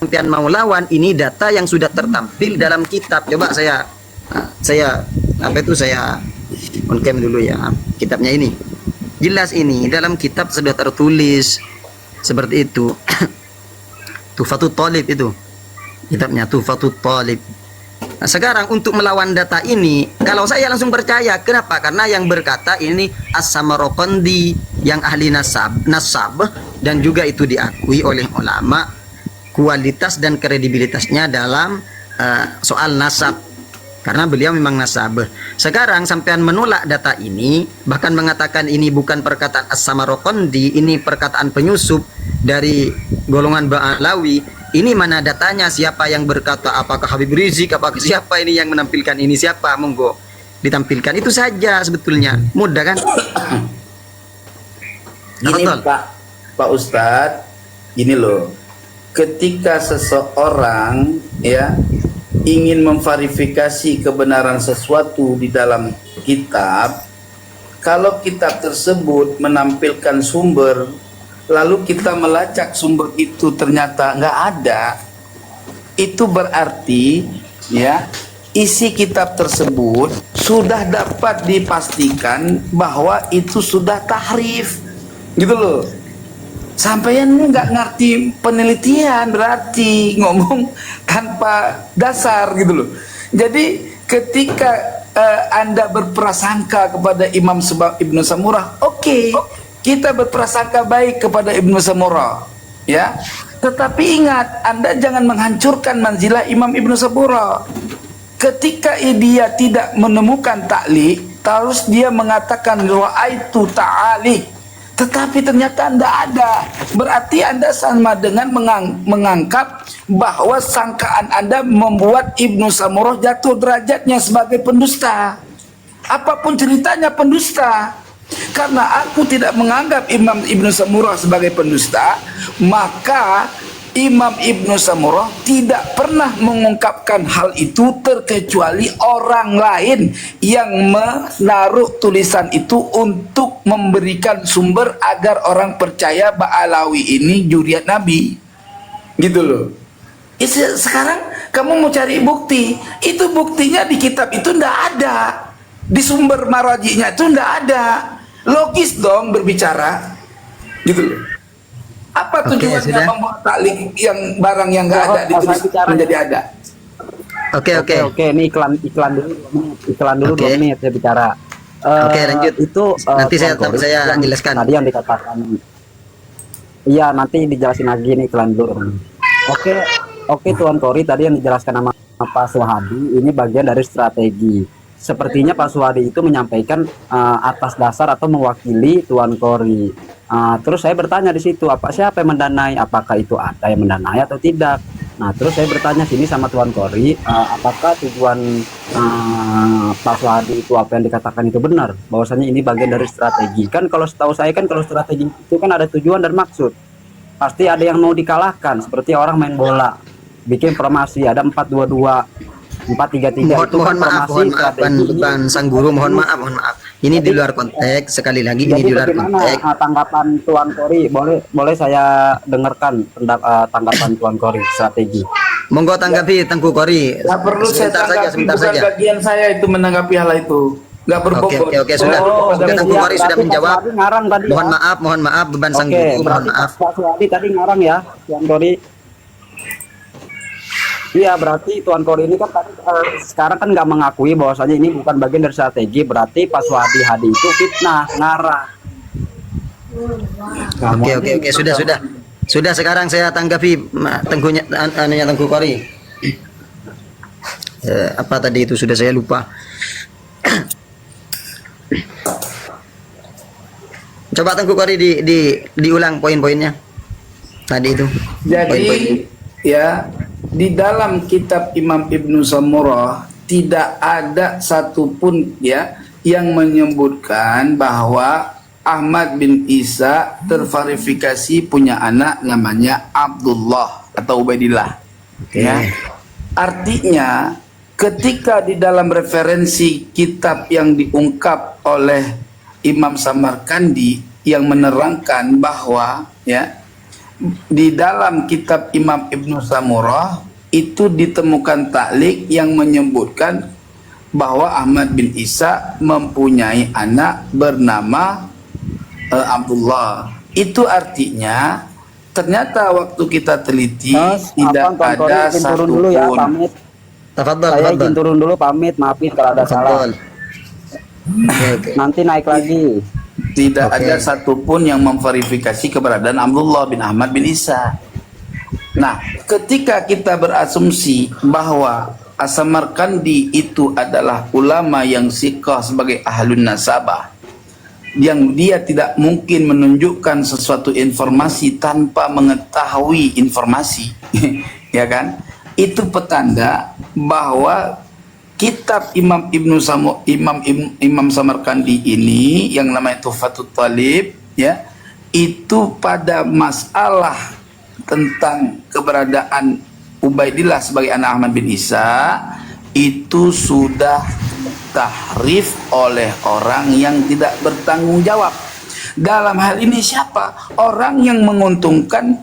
sampean mau lawan, ini data yang sudah tertampil dalam kitab. Coba saya on cam dulu ya, kitabnya ini. Jelas ini dalam kitab sudah tertulis seperti itu. Tuhfatut Thalib itu. Kitabnya Tuhfatut Thalib. Nah, sekarang untuk melawan data ini, kalau saya langsung percaya. Kenapa? Karena yang berkata ini As-Samarqandi, yang ahli nasab, dan juga itu diakui oleh ulama kualitas dan kredibilitasnya dalam soal nasab, karena beliau memang nasab. Sekarang sampean menolak data ini, bahkan mengatakan ini bukan perkataan As-Samarqandi, ini perkataan penyusup dari golongan Ba'alawi. Ini mana datanya? Siapa yang berkata? Apakah Habib Rizik? Apakah siapa ini yang menampilkan ini? Siapa? Monggo ditampilkan. Itu saja sebetulnya. Mudah kan? Gini Pak Ustadz, gini loh. Ketika seseorang ya ingin memverifikasi kebenaran sesuatu di dalam kitab, kalau kitab tersebut menampilkan sumber, lalu kita melacak sumber itu ternyata nggak ada, itu berarti ya isi kitab tersebut sudah dapat dipastikan bahwa itu sudah tahrif, gitu loh. Sampean nggak ngerti penelitian, berarti ngomong tanpa dasar, gitu loh. Jadi ketika Anda berprasangka kepada Imam Ibnu Samurah, oke, kita berprasangka baik kepada Ibnu Samurah, ya. Tetapi ingat, Anda jangan menghancurkan manzilah Imam Ibnu Samurah. Ketika dia tidak menemukan ta'liq, terus dia mengatakan ra'aitu ta'aliq, tetapi ternyata Anda ada, berarti Anda sama dengan mengangkat bahwa sangkaan Anda membuat Ibnu Samurah jatuh derajatnya sebagai pendusta. Apapun ceritanya pendusta. Karena aku tidak menganggap Imam Ibnu Samurah sebagai pendusta, maka Imam Ibnu Samurah tidak pernah mengungkapkan hal itu terkecuali orang lain yang menaruh tulisan itu untuk memberikan sumber agar orang percaya Ba'alawi ini juriat Nabi, gitu loh. Sekarang kamu mau cari bukti, itu buktinya di kitab itu ndak ada, di sumber marajinya itu ndak ada. Logis dong berbicara, gitu loh. Apa tujuannya membuat taklik yang barang yang nggak ada ditulis menjadi ada? Oke, ini iklan dulu 2 menit saya bicara. Oke, lanjut. Itu nanti saya jelaskan. Tadi yang dikatakan. Iya, nanti dijelasin lagi nih iklan dulu. Oke, Tuan Kori, tadi yang dijelaskan sama Pak Suhadi ini bagian dari strategi. Sepertinya Pak Suhadi itu menyampaikan atas dasar atau mewakili Tuan Kori. Terus saya bertanya di situ, siapa yang mendanai? Apakah itu ada yang mendanai atau tidak? Nah, terus saya bertanya sini sama Tuan Kori, apakah tujuan Pak Suhadi itu apa yang dikatakan itu benar? Bahwasanya ini bagian dari strategi. Kan kalau setahu saya kan kalau strategi itu kan ada tujuan dan maksud. Pasti ada yang mau dikalahkan, seperti orang main bola, bikin formasi ada 4-2-2. 4-3-3 itu mohon maaf Bang Sang Guru, mohon maaf. Ini di luar konteks, sekali lagi ini di luar konteks. Tanggapan Tuan Kori, boleh saya dengarkan tanggapan Tuan Kori strategi. Monggo tanggapi Tengku Kori. Nggak perlu sebentar saja. Bagian saya itu menanggapi hal itu. Nggak berbobot. Oke, sudah. Sudah Tengku Kori sudah menjawab. Mohon maaf Beban Sang Guru, mohon maaf. Pak Suhadi tadi ngarang ya, Tuan Kori. Iya, berarti Tuan Kori ini kan sekarang kan nggak mengakui bahwasanya ini bukan bagian dari strategi, berarti Pak Suhadi itu fitnah, ngarang. Oke, sudah. Sekarang saya tanggapi Tengku Kori. Apa tadi itu sudah saya lupa. Coba Tengku Kori diulang poin-poinnya tadi itu. Jadi ya, di dalam kitab Imam Ibnu Samurah tidak ada satupun ya yang menyebutkan bahwa Ahmad bin Isa terverifikasi punya anak namanya Abdullah atau Ubaidillah. Ya. Artinya ketika di dalam referensi kitab yang diungkap oleh Imam Samarkandi yang menerangkan bahwa ya di dalam kitab Imam Ibnu Samurah itu ditemukan taklik yang menyebutkan bahwa Ahmad bin Isa mempunyai anak bernama Abdullah. Itu artinya ternyata waktu kita teliti Mas, tidak Tuan Tori, ada izin turun satu dulu ya, pun. pamit. Tafadhal, Saya tafadhal. izin turun dulu, pamit. Maafin kalau ada salah. Tafadhal. Oke, oke. Nanti naik lagi. Tidak Oke. ada satupun yang memverifikasi keberadaan Abdullah bin Ahmad bin Isa. Nah, ketika kita berasumsi bahwa As-Samarkandi itu adalah ulama yang siqah sebagai ahlun nasabah, yang dia tidak mungkin menunjukkan sesuatu informasi tanpa mengetahui informasi, ya kan? Itu petanda bahwa kitab Imam Samarkandi ini yang namanya Tuhfatul Talib, ya, itu pada masalah tentang keberadaan Ubaidillah sebagai anak Ahmad bin Isa itu sudah tahrif oleh orang yang tidak bertanggung jawab. Dalam hal ini siapa? Orang yang menguntungkan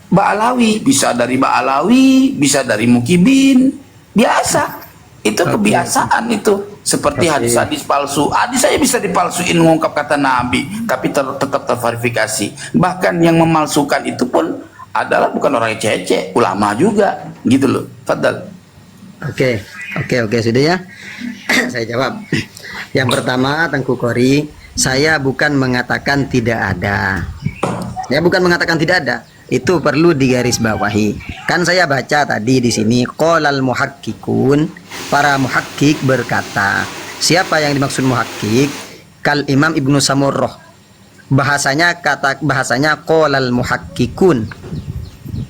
Ba'alawi, bisa dari Ba'alawi, bisa dari Mukibin, biasa. Itu kebiasaan itu. Seperti hadis-hadis palsu. Hadis saya bisa dipalsuin mengungkap kata Nabi, tapi tetap terverifikasi. Bahkan yang memalsukan itu pun adalah bukan orang cece, ulama juga, gitu loh. Fadal. Oke, sudah ya. Saya jawab. Yang pertama, Tengku Kori, saya bukan mengatakan tidak ada. Ya, bukan mengatakan tidak ada. Itu perlu digarisbawahi. Kan saya baca tadi di sini, qalal muhakkikun, para muhakkik berkata. Siapa yang dimaksud muhakkik? Kal Imam Ibnu Samurrah. Bahasanya qalal muhakkikun.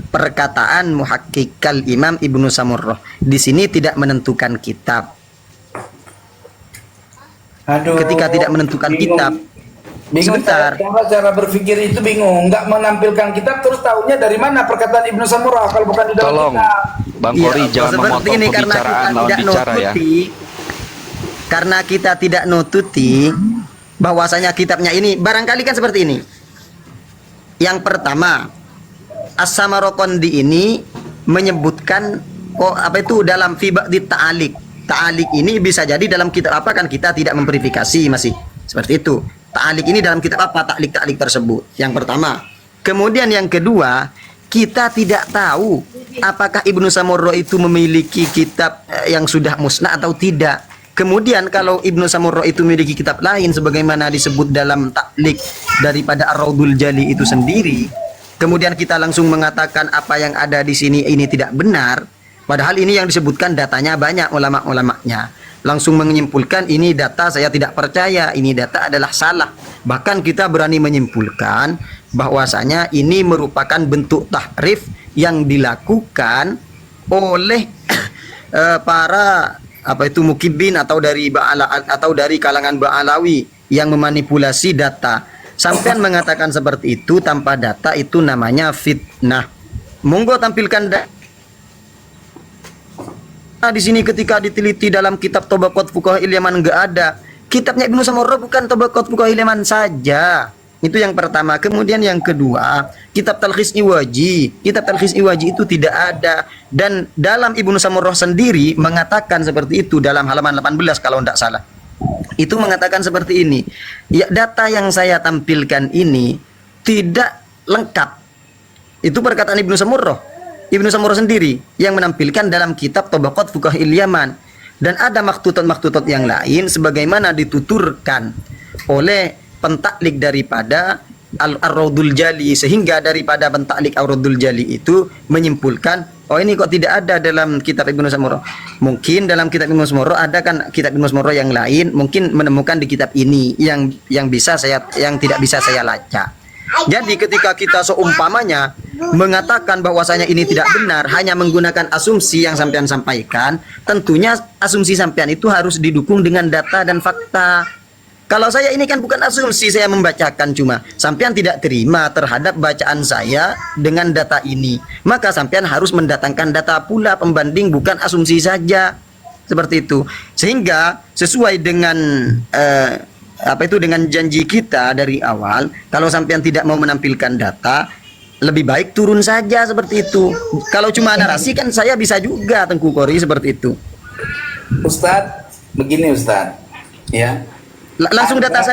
Perkataan muhakkik kal Imam Ibnu Samurrah. Di sini tidak menentukan kitab. Aduh, Ketika tidak menentukan kitab, bingung sebentar. cara berpikir itu bingung, nggak menampilkan kitab terus tahunya dari mana perkataan Ibnu Samurah kalau bukan di dalam Tolong, kitab. Bang Iya, Kori jangan seperti memotong ini, karena pembicaraan kita lawan tidak bicara ya. nututi, karena kita tidak nututi bahwasanya kitabnya ini barangkali kan seperti ini. Yang pertama, As-Samarqandi ini menyebutkan dalam fibak di ta'alik. Ta'alik ini bisa jadi dalam kitab apa, kan kita tidak memverifikasi masih. Seperti itu. Ta'alik ini dalam kitab apa ta'lik tersebut. Yang pertama. Kemudian yang kedua, kita tidak tahu apakah Ibnu Samurrah itu memiliki kitab yang sudah musnah atau tidak. Kemudian kalau Ibnu Samurrah itu memiliki kitab lain sebagaimana disebut dalam ta'lik daripada Ar-Raudul Jali itu sendiri, kemudian kita langsung mengatakan apa yang ada di sini ini tidak benar, padahal ini yang disebutkan datanya banyak ulama-ulamanya. Langsung menyimpulkan ini data saya tidak percaya, ini data adalah salah. Bahkan kita berani menyimpulkan bahwasanya ini merupakan bentuk tahrif yang dilakukan oleh para mukibin atau dari kalangan Ba'alawi yang memanipulasi data. Sampean mengatakan seperti itu tanpa data, itu namanya fitnah. Monggo tampilkan di sini ketika diteliti dalam kitab Tabaqat Fuqaha Yaman enggak ada. Kitabnya Ibnu Samurrah bukan Tabaqat Fuqaha Yaman saja. Itu yang pertama. Kemudian yang kedua, kitab Talkhis Iwaji. Kitab Talkhis Iwaji itu tidak ada. Dan dalam Ibnu Samurrah sendiri mengatakan seperti itu dalam halaman 18 kalau tidak salah. Itu mengatakan seperti ini. Ya, data yang saya tampilkan ini tidak lengkap. Itu perkataan Ibnu Samurrah. Ibnu Samurrah sendiri yang menampilkan dalam kitab Tabaqat Fuqaha Yaman. Dan ada maktutot-maktutot yang lain sebagaimana dituturkan oleh pentaklik daripada Ar-Raudul Jali, sehingga daripada pentaklik Ar-Raudul Jali itu menyimpulkan, oh ini kok tidak ada dalam kitab Ibnu Samurrah. Mungkin dalam kitab Ibnu Samurrah ada kan kitab Ibnu Samurrah yang lain, mungkin menemukan di kitab ini yang tidak bisa saya lacak. Jadi ketika kita seumpamanya mengatakan bahwasanya ini tidak benar hanya menggunakan asumsi yang sampean sampaikan, tentunya asumsi sampean itu harus didukung dengan data dan fakta. Kalau saya ini kan bukan asumsi, saya membacakan, cuma sampean tidak terima terhadap bacaan saya dengan data ini, maka sampean harus mendatangkan data pula pembanding, bukan asumsi saja. Seperti itu. Sehingga sesuai dengan dengan janji kita dari awal, kalau sampean tidak mau menampilkan data, lebih baik turun saja seperti itu. Kalau cuma narasi kan saya bisa juga Tengku Kori seperti itu. Ustadz, begini Ustadz, ya. Langsung data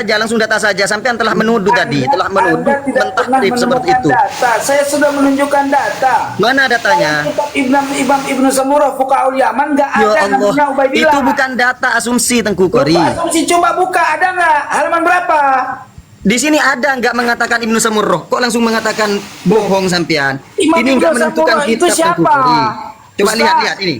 saja. Sampean telah menuduh tadi, telah menuduh Anda tidak pernah mentahrif seperti menemukan itu. data. Saya sudah menunjukkan data. Mana datanya? Kitab Imam Ibnu Samurah Fuqahaul Yaman nggak Ya ada namanya Allah, Ubaidillah. itu bukan data asumsi Tengku Kori. Asumsi, coba buka, ada nggak? Halaman berapa? Di sini ada nggak mengatakan Ibnu Samurroh? Kok langsung mengatakan bohong sampean? Imam Ini Ibnu nggak menentukan Samurroh itu kitab Tengku siapa? Kori. Coba Ustaz. lihat ini.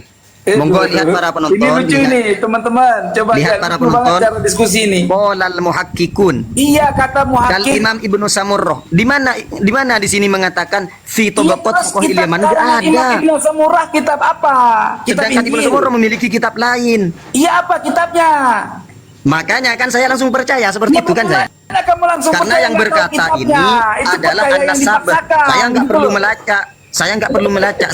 Monggo lihat para penonton. Ini lucu lihat. nih teman-teman. Coba Lihat para lucu banget penonton. cara diskusi ini. Qolal muhakkikun. Iya kata Kal muhakkik. Imam Ibnu Samurroh. Di mana di sini mengatakan fi tabaqat terus fuqahil kitab Yaman? Nggak karangan Imam ada. Ibnu Samurah kitab apa? Kitab Sedangkan Ibnu Injil. Samurroh memiliki kitab lain. Iya apa kitabnya? Makanya kan saya langsung percaya seperti itu kan saya. Bagaimana kamu langsung Karena percaya yang nggak tahu berkata kitabnya? ini Itu adalah percaya yang an-nasab. dipaksakan, Saya nggak gitu perlu loh. melacak. Saya nggak perlu melacak.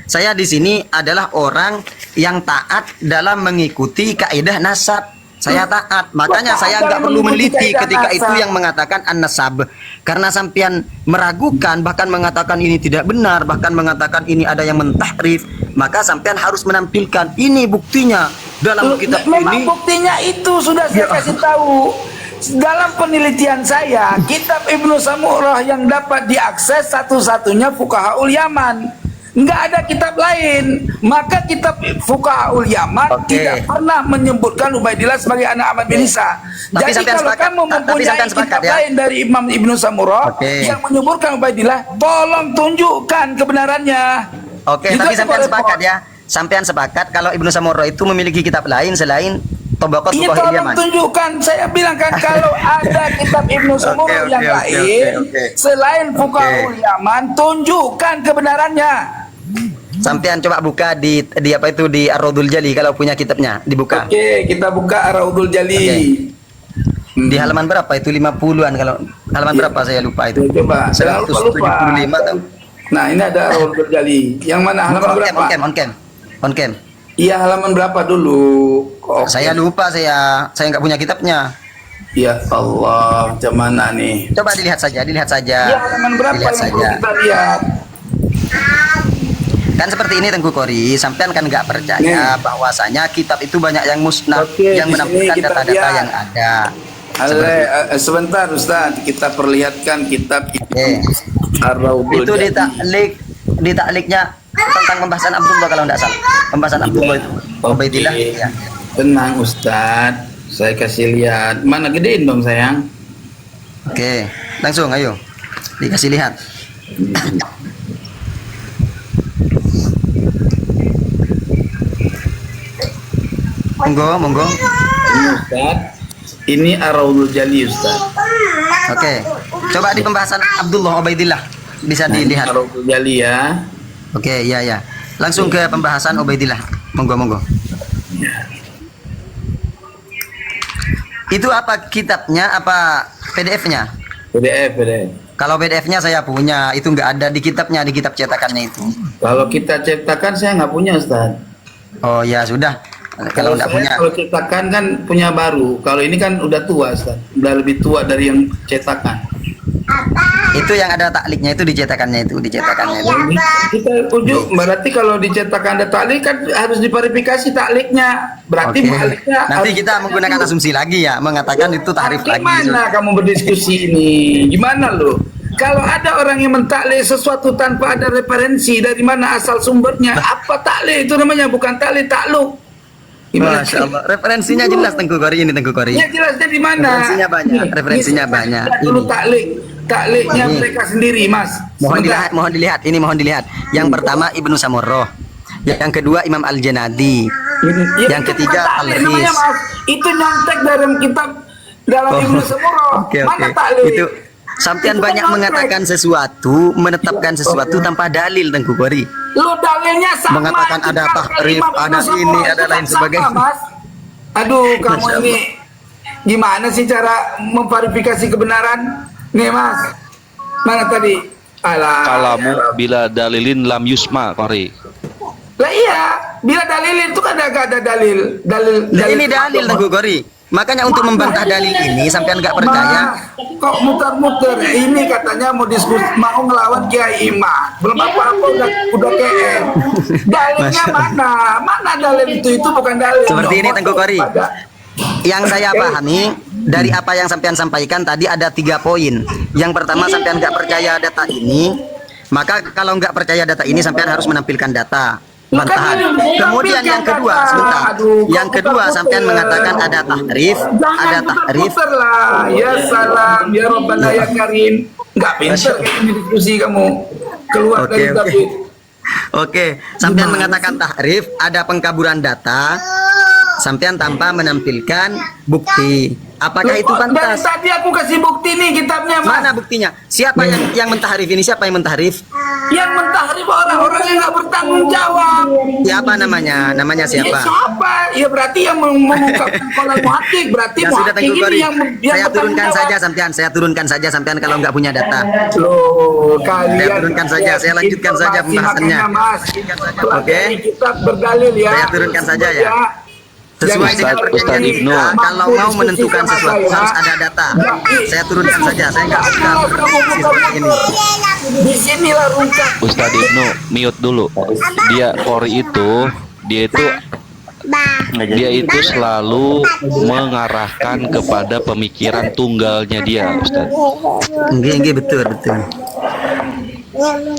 Saya di sini adalah orang yang taat dalam mengikuti kaidah nasab. Saya taat, makanya Taat saya nggak dalam perlu mengikuti meneliti kaidah ketika itu nasab. yang mengatakan an-nasab. Karena sampean meragukan, bahkan mengatakan ini tidak benar, bahkan mengatakan ini ada yang mentahrif, maka sampean harus menampilkan ini buktinya dalam kitab Memang ini. buktinya itu sudah saya kasih tahu. Dalam penelitian saya, kitab Ibnu Samurah yang dapat diakses satu-satunya Fuqahaul Yaman. Nggak ada kitab lain. Maka kitab Fuqahaul Yaman Oke. tidak pernah menyebutkan Ubaidillah sebagai anak Ahmad bin Isa. Tapi Jadi sampean kalau sepakat- kamu tapi mempunyai sampean sepakat kitab ya? lain dari Imam Ibnu Samurah Oke. yang menyebutkan Ubaidillah, tolong tunjukkan kebenarannya. Oke, Itu tapi aja sampean kok sepakat repot. ya. Sampean sepakat kalau Ibnu Samurroh itu memiliki kitab lain selain Tabaqat Iya, Fuqahil tolong Yaman. tunjukkan. Saya bilang kan kalau ada kitab Ibnu Samurah Oke, yang oke, lain oke. selain Fuqahaul Yaman, tunjukkan kebenarannya. Sampean coba buka di apa itu di Ar-Raudhul Jali kalau punya kitabnya, dibuka. Oke, kita buka Ar-Raudhul Jali. Di halaman berapa itu 50-an kalau halaman Iya. berapa saya lupa itu. Coba, jangan lupa. 175 atau Nah, ini ada Ar-Raudhul Jali. Yang mana halaman berapa? on cam. Iya, halaman berapa dulu? Oke. Saya lupa saya nggak punya kitabnya. Ya Allah, macam mana nih? Coba dilihat saja. Iya, halaman berapa Dilihat yang perlu saja. kita lihat? Kan seperti ini Tengku Kori, sampean kan nggak percaya Nih. bahwasanya kitab itu banyak yang musnah, Oke, yang di sini menampilkan kita data-data lihat. yang ada. Sebentar Ustaz, kita perlihatkan kitab Oke. Ar-Raudhul Itu Jali. di takliknya tentang pembahasan Abdullah kalau tidak salah. Pembahasan Abdullah itu. Ubaidillah. Oke. Ya. Tenang Ustaz, saya kasih lihat. Mana gedein dong sayang? Oke, langsung ayo. Dikasih lihat. Monggo. Ini Ustaz. Ini Ar-Raudhul Jali Ustaz. Oke. Coba di pembahasan Abdullah Ubaidillah bisa Nah, ini dilihat. Ar-Raudhul Jali ya. Oke, iya. Langsung ke pembahasan Ubaidillah. Monggo. Itu apa kitabnya? Apa PDF-nya? PDF. Kalau PDF-nya saya punya, itu nggak ada di kitabnya, di kitab cetakannya itu. Kalau kita cetakan saya nggak punya Ustaz. Oh ya sudah. Kalau nggak saya punya, kalau cetakan kan punya baru. Kalau ini kan udah tua Ustaz. Udah lebih tua dari yang cetakan. itu yang ada takliknya itu di cetakannya itu. Kita ujuk berarti kalau dicetakan ada taklik kan harus diverifikasi takliknya. Berarti Oke. mu'alifnya Nanti harus- kita menggunakan asumsi lagi ya, mengatakan itu tahrif lagi. Gimana kamu berdiskusi ini? Gimana lo? Kalau ada orang yang mentaklik sesuatu tanpa ada referensi dari mana asal sumbernya, apa taklik itu namanya? Bukan taklik, takluk. Gimana? Masya Allah. Referensinya jelas Tengku Kori ini Tengku Kori. Ya jelasnya di mana? Referensinya banyak, Nih, referensinya ini banyak. lihat dulu Ini. takliknya Ini. mereka sendiri, Mas. Sebentar. Mohon dilihat. Ini mohon dilihat. Yang pertama Ibnu Samurroh. Yang kedua Imam Al-Janadi. Ya, Yang itu ketiga bukan taklik namanya, Al-Riz. Mas. Itu nyontek dalam kitab dalam Ibnu Samurah. Oke. Mana taklik? Itu sampean Itu kan banyak nyontek. mengatakan sesuatu, menetapkan sesuatu tanpa dalil Tengku Kori. Lu dalilnya sama. Mengatakan ada Juga tahrif, Imam ada Ibnu Samurah ini, itu ada kan lain sama, sebagainya. Mas. Aduh, kamu Masya ini gimana sih cara memverifikasi kebenaran? Nih, Mas. Mana tadi? Alah. Kalamu bila dalilin lam yusma Kori. Lah iya, bila dalil itu kan gak ada dalil. Nah, ini dalil Tengku Kori. Makanya untuk membantah dalil ini sampean nggak percaya. Kok muter-muter? Ini katanya mau diskusi, mau ngelawan Kiai Iman. Belum apa-apa udah KM. Dalilnya mana? Mana dalil itu? Itu bukan dalil. Seperti ini Tengku Kori. Pada- Yang saya pahami dari apa yang sampean sampaikan tadi ada 3 poin. Yang pertama, sampean nggak percaya data ini, maka kalau nggak percaya data ini sampean harus menampilkan data bantahan. Kemudian yang kedua, sebentar. Yang kedua, sampean mengatakan ada tahrif, ada tahrif. Jangan lah. Ya salam, ya Rabbana ya Karim. Nggak pintar kayak ini diskusi kamu. Keluar Oke, dari oke. tapi. Oke, sampean mengatakan tahrif, ada pengkaburan data, sampean tanpa menampilkan bukti. Apakah itu Dari pantas? tadi aku kasih bukti nih kitabnya, Mas. Mana buktinya? Siapa yang mentahrif ini? Siapa yang mentahrif? Yang mentahrif orang-orang yang nggak bertanggung jawab. Siapa namanya? Namanya Ya, siapa? siapa? Ya berarti yang mengungkapkan kolal muhakik. Berarti Ya sudah muhakik Tengku ini Kori. yang Saya bertanggung turunkan jawab. saja sampean. Saya turunkan saja sampean kalau nggak punya data. Loh, kalian Saya turunkan saja, saya lanjutkan saja informasi pembahasannya. makanya, Mas. Oke. Kitab berdalil ya. Saya turunkan saja ya. Sesuai Yang dengan Ustadz perjanjian Ibnu. kita, kalau mau menentukan Diskusi sama sesuatu saya. harus ada data. Saya turunkan saja. Saya nggak suka Kamu berdiskusi bukan seperti ini. Di sinilah runcak. Ustadz Ibnu, mute dulu. Dia itu selalu mengarahkan kepada pemikiran tunggalnya dia, Ustadz. Nggih, betul, betul.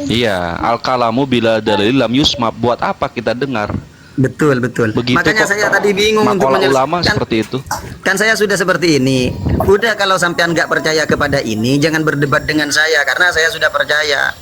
Iya, al-kalamu bila dalil lam yusma. Buat apa kita dengar? Betul, betul. Begitu Makanya kok saya tadi bingung untuk makalah ulama menyelesaikan. seperti itu. Kan saya sudah seperti ini. Udah, kalau sampean nggak percaya kepada ini, jangan berdebat dengan saya karena saya sudah percaya.